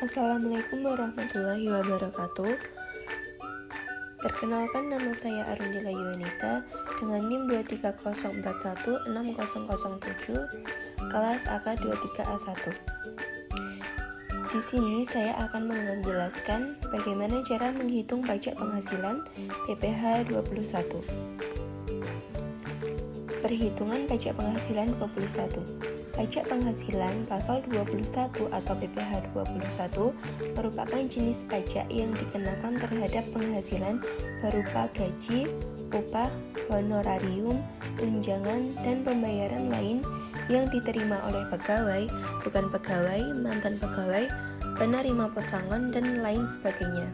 Assalamualaikum warahmatullahi wabarakatuh. Perkenalkan, nama saya Arundila Yuwanita dengan NIM 230416007, kelas AK 23A1. Di sini saya akan menjelaskan bagaimana cara menghitung pajak penghasilan PPh 21. Perhitungan pajak penghasilan 21. Pajak penghasilan pasal 21 atau PPh 21 merupakan jenis pajak yang dikenakan terhadap penghasilan berupa gaji, upah, honorarium, tunjangan, dan pembayaran lain yang diterima oleh pegawai, bukan pegawai, mantan pegawai, penerima pesangon, dan lain sebagainya.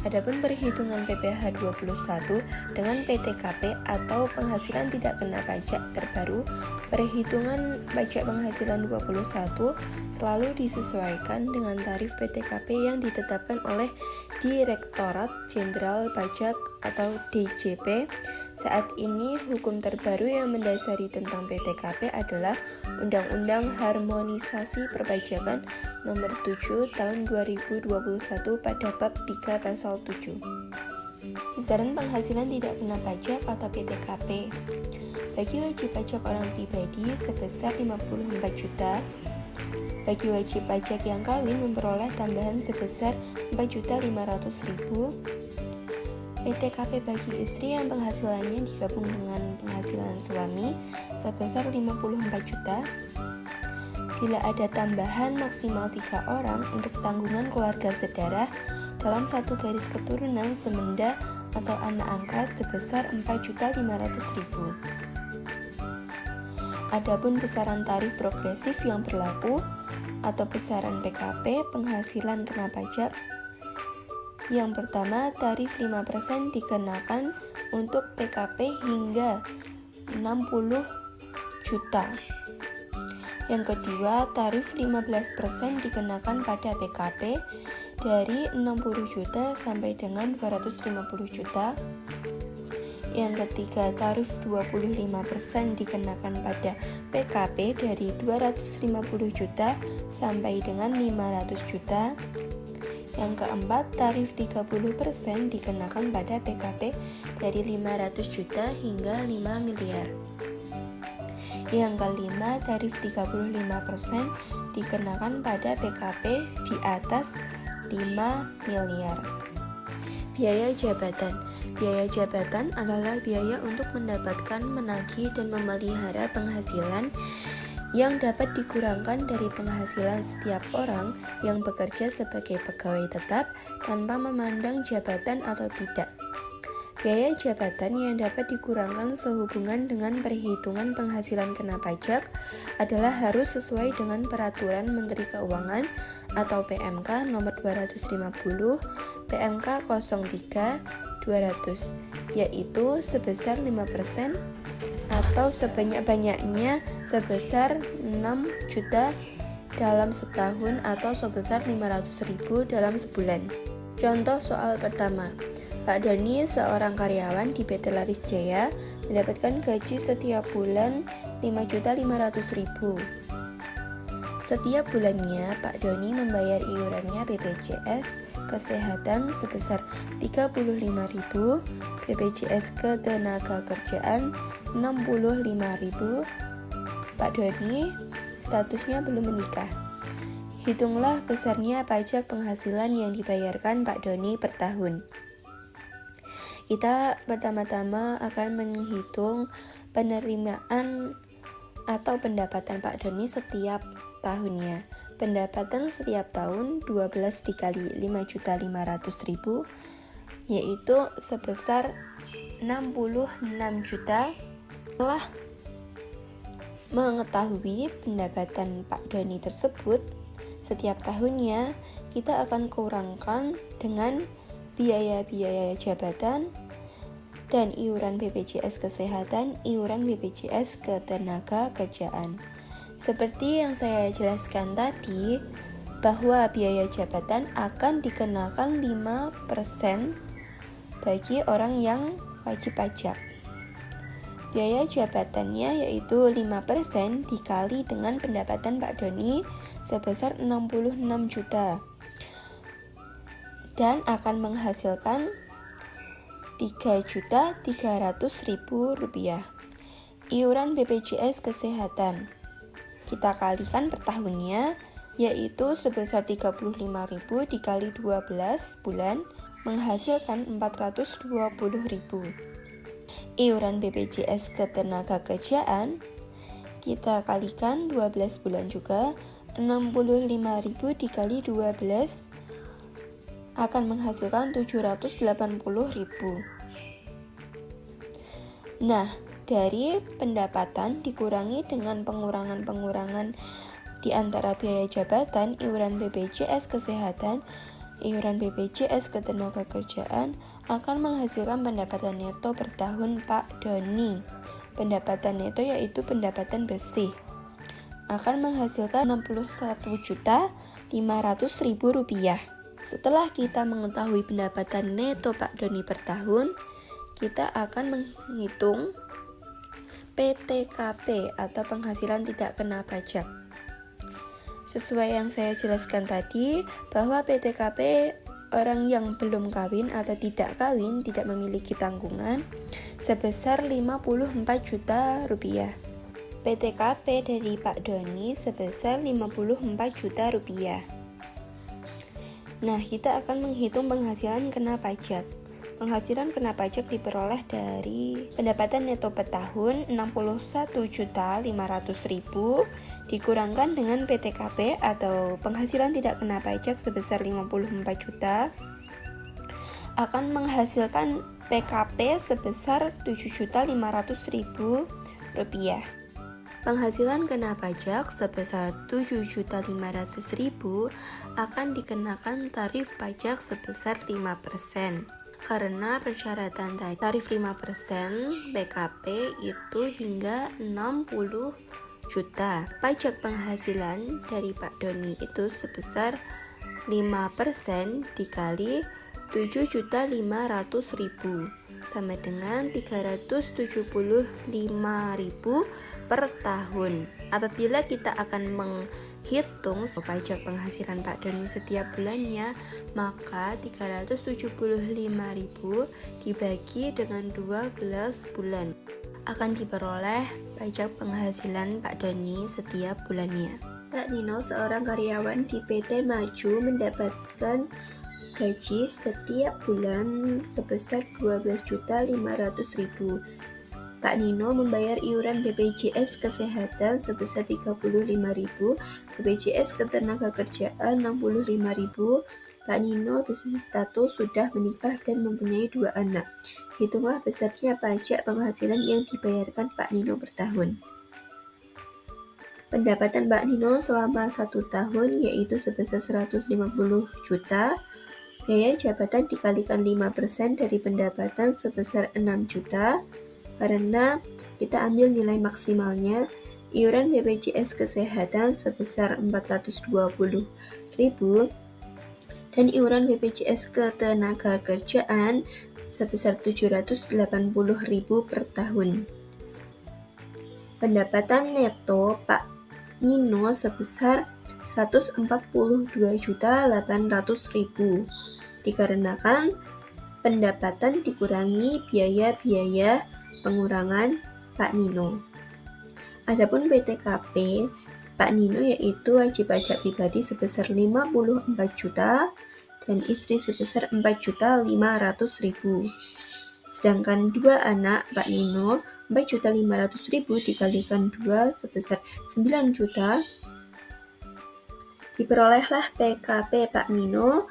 Adapun perhitungan PPh 21 dengan PTKP atau penghasilan tidak kena pajak terbaru, perhitungan pajak penghasilan 21 selalu disesuaikan dengan tarif PTKP yang ditetapkan oleh Direktorat Jenderal Pajak atau DJP. Saat ini hukum terbaru yang mendasari tentang PTKP adalah Undang-Undang Harmonisasi Perpajakan Nomor 7 Tahun 2021 pada bab 3 pasal 7. Besaran penghasilan tidak kena pajak atau PTKP. Bagi wajib pajak orang pribadi sebesar 54 juta. Bagi wajib pajak yang kawin memperoleh tambahan sebesar 4.500.000. PTKP bagi istri yang penghasilannya digabung dengan penghasilan suami sebesar 54 juta. Bila ada tambahan maksimal 3 orang untuk tanggungan keluarga sedarah dalam satu garis keturunan semenda atau anak angkat sebesar 4.500.000. Adapun besaran tarif progresif yang berlaku atau besaran PKP penghasilan kena pajak. Yang pertama, tarif 5% dikenakan untuk PKP hingga 60 juta. Yang kedua, tarif 15% dikenakan pada PKP dari 60 juta sampai dengan 250 juta. Yang ketiga, tarif 25% dikenakan pada PKP dari 250 juta sampai dengan 500 juta. Yang keempat, tarif 30% dikenakan pada PKP dari 500 juta hingga 5 miliar. Yang kelima, tarif 35% dikenakan pada PKP di atas 5 miliar. Biaya jabatan. Biaya jabatan adalah biaya untuk mendapatkan, menagih, dan memelihara penghasilan yang dapat dikurangkan dari penghasilan setiap orang yang bekerja sebagai pegawai tetap tanpa memandang jabatan atau tidak. Biaya jabatan yang dapat dikurangkan sehubungan dengan perhitungan penghasilan kena pajak adalah harus sesuai dengan Peraturan Menteri Keuangan atau PMK nomor 250 PMK 03/200, yaitu sebesar 5% atau sebanyak-banyaknya sebesar 6 juta dalam setahun atau sebesar 500.000 dalam sebulan. Contoh soal pertama. Pak Doni, seorang karyawan di PT Laris Jaya, mendapatkan gaji setiap bulan 5.500.000. Setiap bulannya, Pak Doni membayar iurannya BPJS Kesehatan sebesar 35.000, BPJS Ketenagakerjaan 65.000. Pak Doni statusnya belum menikah. Hitunglah besarnya pajak penghasilan yang dibayarkan Pak Doni per tahun. Kita pertama-tama akan menghitung penerimaan atau pendapatan Pak Doni setiap tahunnya. Pendapatan setiap tahun 12 dikali 5.500.000 yaitu sebesar 66 juta. Setelah mengetahui pendapatan Pak Doni tersebut setiap tahunnya, kita akan kurangkan dengan biaya-biaya jabatan dan iuran BPJS Kesehatan, iuran BPJS Ketenagakerjaan. Seperti yang saya jelaskan tadi, bahwa biaya jabatan akan dikenakan 5% bagi orang yang wajib pajak. Biaya jabatannya yaitu 5% dikali dengan pendapatan Pak Doni sebesar 66 juta dan akan menghasilkan Rp3.300.000. Iuran BPJS Kesehatan kita kalikan per tahunnya, yaitu sebesar 35.000 dikali 12 bulan menghasilkan 420.000. Iuran BPJS Ketenagakerjaan kita kalikan 12 bulan juga, 65.000 dikali 12 akan menghasilkan 780.000. Nah, dari pendapatan dikurangi dengan pengurangan-pengurangan di antara biaya jabatan, iuran BPJS Kesehatan, iuran BPJS Ketenagakerjaan akan menghasilkan pendapatan neto per tahun Pak Doni. Pendapatan neto yaitu pendapatan bersih akan menghasilkan Rp61.500.000. Setelah kita mengetahui pendapatan neto Pak Doni per tahun, kita akan menghitung PTKP atau penghasilan tidak kena pajak. Sesuai yang saya jelaskan tadi, bahwa PTKP orang yang belum kawin atau tidak kawin tidak memiliki tanggungan sebesar Rp54 juta. PTKP dari Pak Doni sebesar Rp54 juta. Nah, kita akan menghitung penghasilan kena pajak. Penghasilan kena pajak diperoleh dari pendapatan neto per tahun Rp61.500.000 dikurangkan dengan PTKP atau penghasilan tidak kena pajak sebesar Rp54 juta akan menghasilkan PKP sebesar Rp7.500.000. Penghasilan kena pajak sebesar Rp7.500.000 akan dikenakan tarif pajak sebesar 5%. Karena persyaratan tarif 5% PKP itu hingga 60 juta. Pajak penghasilan dari Pak Doni itu sebesar 5% dikali 7.500.000 sama dengan 375.000 per tahun. Apabila kita akan menghitung pajak penghasilan Pak Doni setiap bulannya, maka 375.000 dibagi dengan 12 bulan akan diperoleh pajak penghasilan Pak Doni setiap bulannya. Pak Nino, seorang karyawan di PT Maju, mendapatkan gaji setiap bulan sebesar Rp12.500.000. Pak Nino membayar iuran BPJS Kesehatan sebesar Rp35.000, BPJS Ketenagakerjaan Rp65.000. Pak Nino berstatus sudah menikah dan mempunyai 2 anak. Hitunglah besarnya pajak penghasilan yang dibayarkan Pak Nino per tahun. Pendapatan Pak Nino selama 1 tahun yaitu sebesar 150 juta. Biaya jabatan dikalikan 5% dari pendapatan sebesar 6 juta. Karena kita ambil nilai maksimalnya, iuran BPJS Kesehatan sebesar Rp420.000 dan iuran BPJS Ketenagakerjaan sebesar Rp780.000 per tahun. Pendapatan neto Pak Nino sebesar Rp142.800.000 dikarenakan pendapatan dikurangi biaya-biaya pengurangan Pak Nino. Adapun PTKP Pak Nino yaitu wajib pajak pribadi sebesar Rp54 juta dan istri sebesar Rp4.500.000. Sedangkan 2 anak Pak Nino Rp4.500.000 dikalikan 2 sebesar 9 juta. Diperolehlah PKP Pak Nino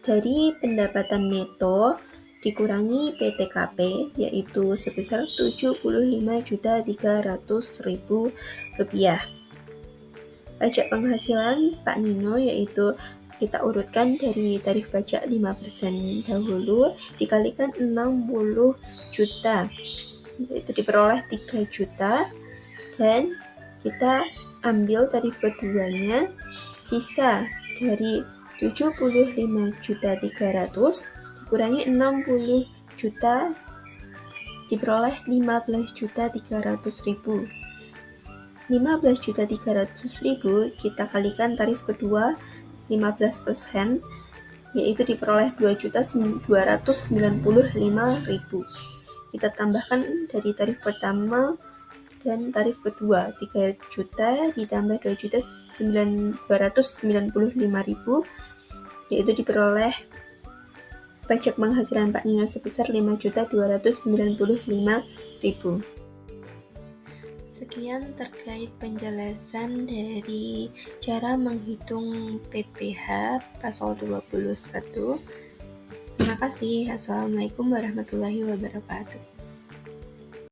dari pendapatan neto dikurangi PTKP yaitu sebesar Rp75.300.000. Pajak penghasilan Pak Nino yaitu kita urutkan dari tarif pajak 5% dahulu dikalikan 60 juta yaitu diperoleh 3 juta dan kita ambil tarif keduanya sisa dari 75.300 dikurangi 60 juta diperoleh 15.300.000. 15.300.000 kita kalikan tarif kedua 15%, yaitu diperoleh 2.295.000. Kita tambahkan dari tarif pertama dan tarif kedua 3 juta ditambah 2.295.000, yaitu diperoleh pajak penghasilan Pak Nino sebesar 5.295.000. Sekian terkait penjelasan dari cara menghitung PPh pasal 21. Terima kasih. Assalamualaikum warahmatullahi wabarakatuh.